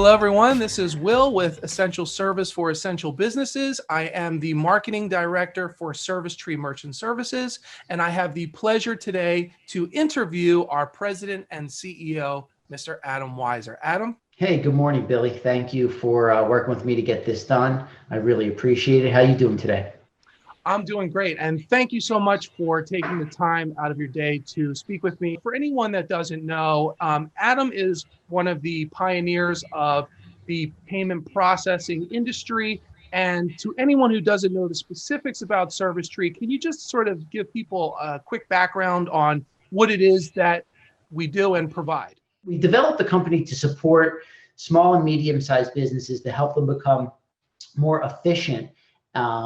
Hello, everyone. This is Will with Essential Service for Essential Businesses. I am the Marketing Director for Servistree Merchant Services, and I have the pleasure today to interview our President and CEO, Mr. Adam Weizer. Adam? Hey, good morning, Billy. Thank you for working with me to get this done. I really appreciate it. How are you doing today? I'm doing great. And thank you so much for taking the time out of your day to speak with me. For anyone that doesn't know, Adam is one of the pioneers of the payment processing industry. And to anyone who doesn't know the specifics about Servistree, can you just sort of give people a quick background on what it is that we do and provide? We developed the company to support small and medium-sized businesses to help them become more efficient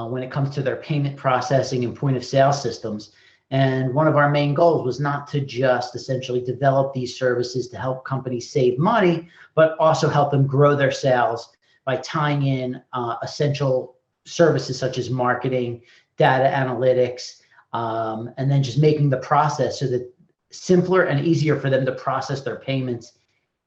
when it comes to their payment processing and point of sale systems. And one of our main goals was not to just essentially develop these services to help companies save money, but also help them grow their sales by tying in essential services such as marketing, data analytics, and then just making the process so that simpler and easier for them to process their payments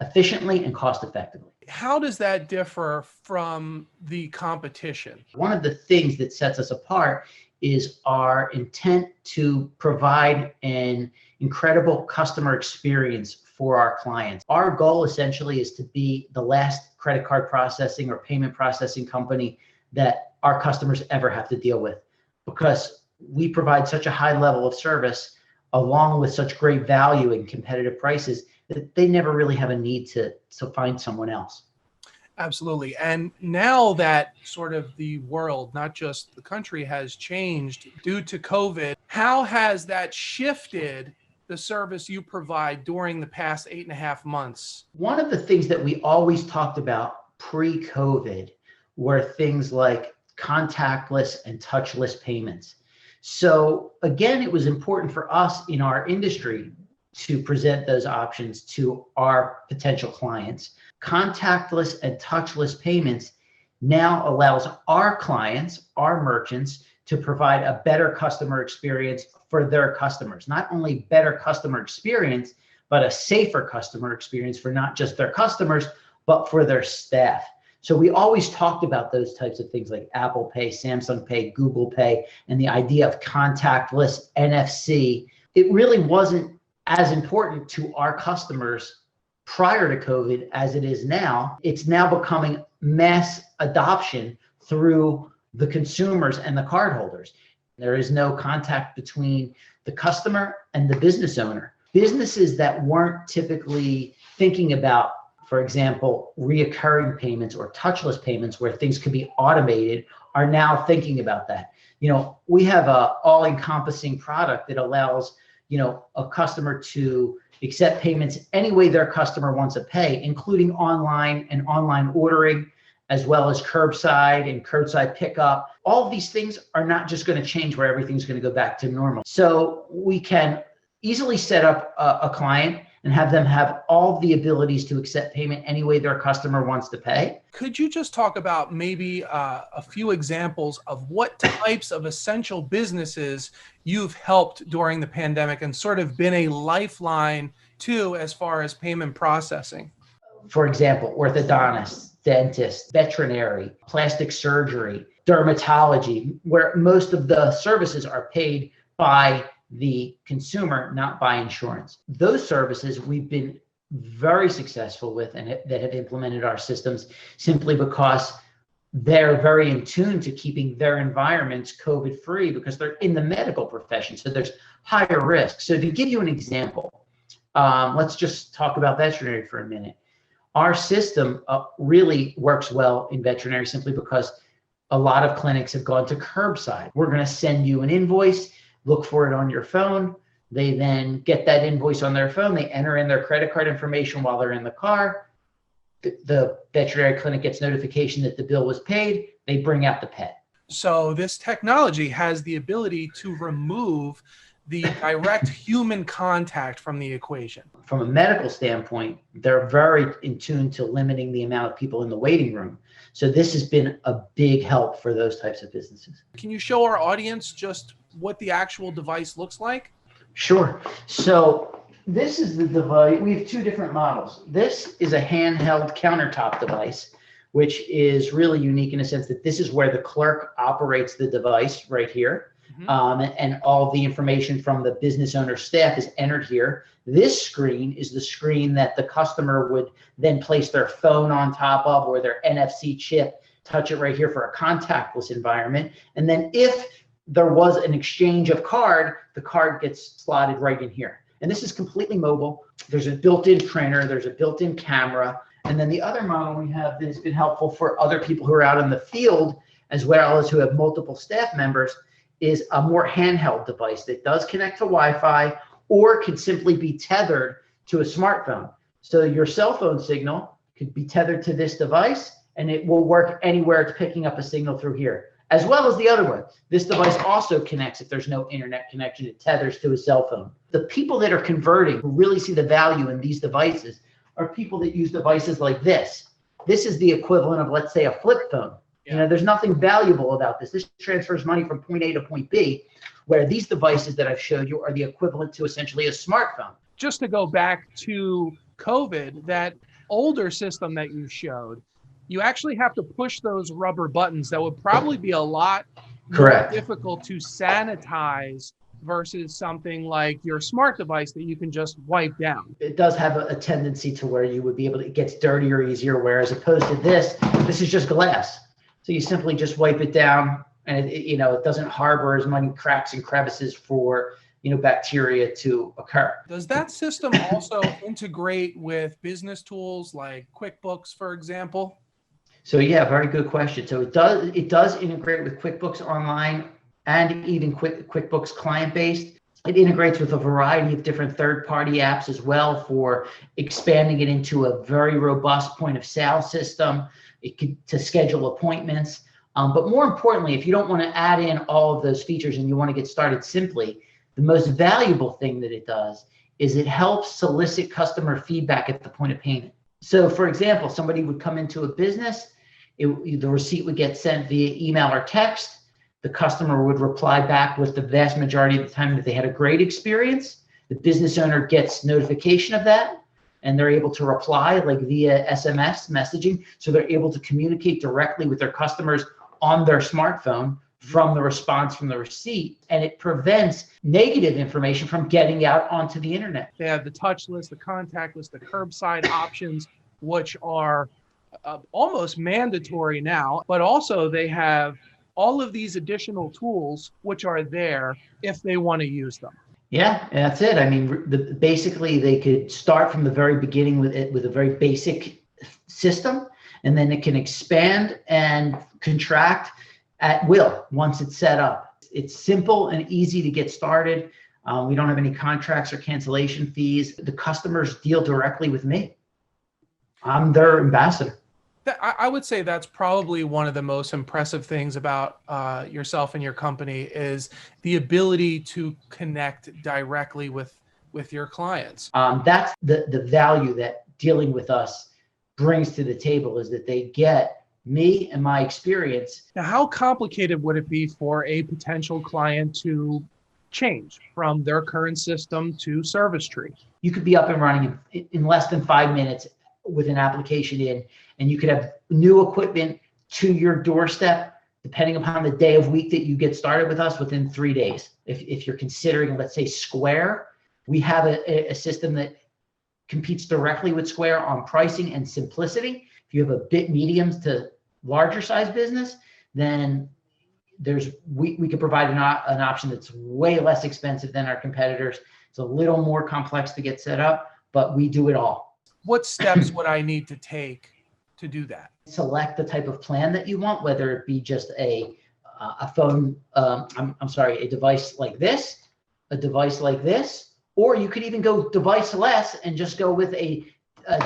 efficiently and cost effectively. How does that differ from the competition? One of the things that sets us apart is our intent to provide an incredible customer experience for our clients. Our goal essentially is to be the last credit card processing or payment processing company that our customers ever have to deal with, because we provide such a high level of service along with such great value and competitive prices that they never really have a need to find someone else. Absolutely. And now that sort of the world, not just the country, has changed due to COVID, how has that shifted the service you provide during the past 8.5 months? One of the things that we always talked about pre-COVID were things like contactless and touchless payments. So again, it was important for us in our industry to present those options to our potential clients. Contactless and touchless payments now allows our clients, our merchants, to provide a better customer experience for their customers. Not only better customer experience, but a safer customer experience for not just their customers, but for their staff. So we always talked about those types of things like Apple Pay, Samsung Pay, Google Pay, and the idea of contactless NFC. It really wasn't as important to our customers prior to COVID as it is now. It's now becoming mass adoption through the consumers and the cardholders. There is no contact between the customer and the business owner. Businesses that weren't typically thinking about, for example, reoccurring payments or touchless payments where things could be automated are now thinking about that. We have a all-encompassing product that allows, a customer to accept payments any way their customer wants to pay, including online and online ordering, as well as curbside and curbside pickup. All of these things are not just going to change where everything's going to go back to normal. So we can easily set up a client and have them have all the abilities to accept payment any way their customer wants to pay. Could you just talk about maybe a few examples of what types of essential businesses you've helped during the pandemic and sort of been a lifeline to as far as payment processing? For example, orthodontists, dentists, veterinary, plastic surgery, dermatology, where most of the services are paid by the consumer, not by insurance. Those services we've been very successful with and that have implemented our systems simply because they're very in tune to keeping their environments COVID-free because they're in the medical profession. So there's higher risk. So to give you an example, let's just talk about veterinary for a minute. Our system really works well in veterinary simply because a lot of clinics have gone to curbside. We're going to send you an invoice. Look for it on your phone. They then get that invoice on their phone. They enter in their credit card information while they're in the car. The veterinary clinic gets notification that the bill was paid. They bring out the pet. So this technology has the ability to remove the direct human contact from the equation. From a medical standpoint, they're very in tune to limiting the amount of people in the waiting room. So this has been a big help for those types of businesses. Can you show our audience just what the actual device looks like? Sure. So This is the device. We have two different models. This is a handheld countertop device, which is really unique in a sense that this is where the clerk operates the device right here. And all the information from the business owner staff is entered here. This screen is the screen that the customer would then place their phone on top of, or their NFC chip, touch it right here for a contactless environment. And then if there was an exchange of card, the card gets slotted right in here. And this is completely mobile. There's a built-in printer, there's a built-in camera. And then the other model we have that has been helpful for other people who are out in the field, as well as who have multiple staff members, is a more handheld device that does connect to Wi-Fi or can simply be tethered to a smartphone. So your cell phone signal could be tethered to this device and it will work anywhere it's picking up a signal through here, as well as the other one. This device also connects if there's no internet connection, it tethers to a cell phone. The people that are converting who really see the value in these devices are people that use devices like this. This is the equivalent of, let's say, a flip phone. You know, there's nothing valuable about this. This transfers money from point A to point B, where these devices that I've showed you are the equivalent to essentially a smartphone. Just to go back to COVID, that older system that you showed, you actually have to push those rubber buttons that would probably be a lot more difficult to sanitize versus something like your smart device that you can just wipe down. It does have a tendency to where you would be able to, it gets dirtier easier, whereas opposed to this is just glass. So you simply just wipe it down and it doesn't harbor as many cracks and crevices for, bacteria to occur. Does that system also integrate with business tools like QuickBooks, for example? So yeah, very good question. So it does integrate with QuickBooks Online and even QuickBooks client-based. It integrates with a variety of different third-party apps as well for expanding it into a very robust point of sale system. It could to schedule appointments. But more importantly, if you don't want to add in all of those features and you want to get started simply, the most valuable thing that it does is it helps solicit customer feedback at the point of payment. So for example, somebody would come into a business, the receipt would get sent via email or text. The customer would reply back with the vast majority of the time that they had a great experience. The business owner gets notification of that and they're able to reply like via SMS messaging. So they're able to communicate directly with their customers on their smartphone from the response from the receipt, and it prevents negative information from getting out onto the internet. They have the touchless, the contactless, the curbside options, which are almost mandatory now, but also they have all of these additional tools which are there if they want to use them. Yeah, that's it. I mean, basically they could start from the very beginning with a very basic system, and then it can expand and contract at will once it's set up. It's simple and easy to get started. We don't have any contracts or cancellation fees. The customers deal directly with me. I'm their ambassador. I would say that's probably one of the most impressive things about yourself and your company is the ability to connect directly with your clients. That's the value that dealing with us brings to the table, is that they get me and my experience. Now, how complicated would it be for a potential client to change from their current system to Servistree? You could be up and running in less than 5 minutes with an application in, and you could have new equipment to your doorstep, depending upon the day of week that you get started with us, within 3 days. If you're considering, let's say, Square, we have a system that competes directly with Square on pricing and simplicity. If you have a bit medium to larger size business, then we could provide an option that's way less expensive than our competitors. It's a little more complex to get set up, but we do it all. What steps would I need to take to do that? Select the type of plan that you want, whether it be just a phone, a device like this, a device like this, or you could even go device less and just go with a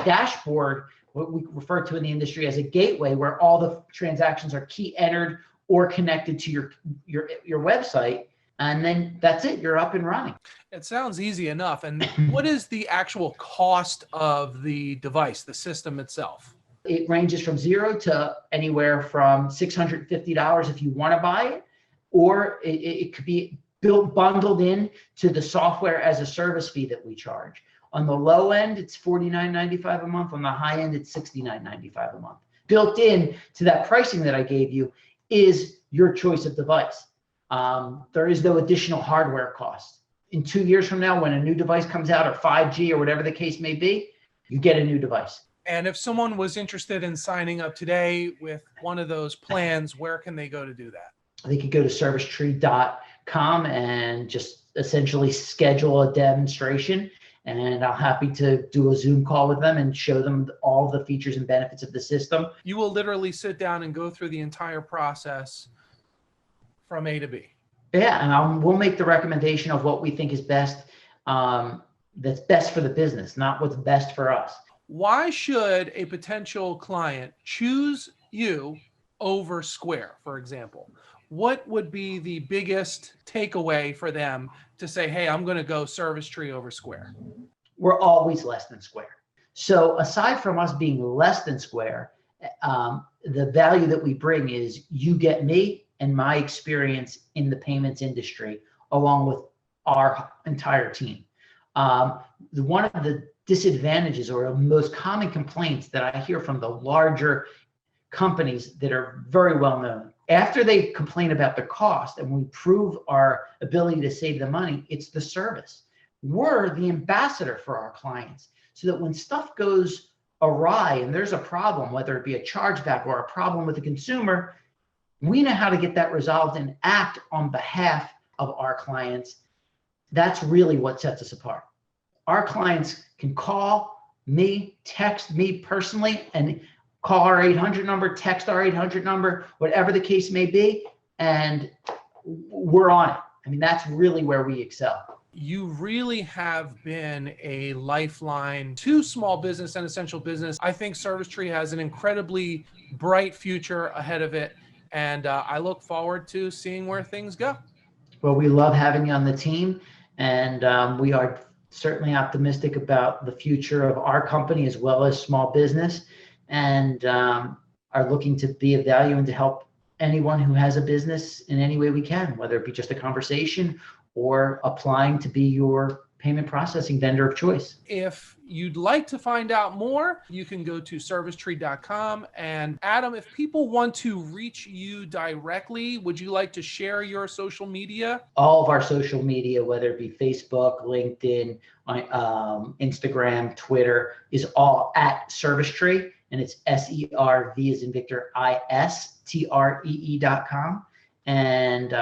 dashboard, what we refer to in the industry as a gateway, where all the transactions are key entered or connected to your website. And then that's it, you're up and running. It sounds easy enough. And what is the actual cost of the device, the system itself? It ranges from $0 to anywhere from $650 if you want to buy it, or it could be bundled in to the software as a service fee that we charge. On the low end, it's $49.95 a month. On the high end, it's $69.95 a month. Built in to that pricing that I gave you is your choice of device. There is no additional hardware cost. In 2 years from now, when a new device comes out, or 5G or whatever the case may be, you get a new device. And if someone was interested in signing up today with one of those plans, where can they go to do that? They could go to servistree.com and just essentially schedule a demonstration. And I'm happy to do a Zoom call with them and show them all the features and benefits of the system. You will literally sit down and go through the entire process from A to B. Yeah, and we'll make the recommendation of what we think is best, that's best for the business, not what's best for us. Why should a potential client choose you over Square, for example? What would be the biggest takeaway for them to say, hey, I'm going to go Servistree over Square? We're always less than Square. So aside from us being less than Square, the value that we bring is you get me and my experience in the payments industry, along with our entire team. One of the disadvantages or most common complaints that I hear from the larger companies that are very well known, after they complain about the cost and we prove our ability to save the money, it's the service. We're the ambassador for our clients, so that when stuff goes awry and there's a problem, whether it be a chargeback or a problem with the consumer, we know how to get that resolved and act on behalf of our clients. That's really what sets us apart. Our clients can call me, text me personally, and call our 800 number, text our 800 number, whatever the case may be, and we're on it. I mean, that's really where we excel. You really have been a lifeline to small business and essential business. I think Servistree has an incredibly bright future ahead of it, and I look forward to seeing where things go. Well, we love having you on the team, and we are certainly optimistic about the future of our company as well as small business, and are looking to be of value and to help anyone who has a business in any way we can, whether it be just a conversation or applying to be your payment processing vendor of choice. If you'd like to find out more, you can go to servistree.com. And Adam, if people want to reach you directly, would you like to share your social media? All of our social media, whether it be Facebook, LinkedIn, Instagram, Twitter, is all at Servistree, and it's SERV as in Victor, ISTREE.com. And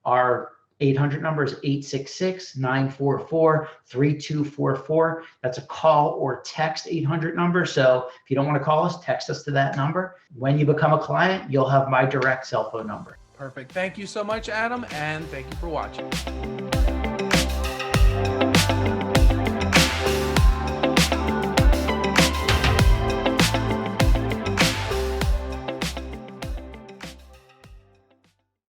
our 800 number is 866-944-3244. That's a call or text 800 number. So if you don't want to call us, text us to that number. When you become a client, you'll have my direct cell phone number. Perfect. Thank you so much, Adam, and thank you for watching.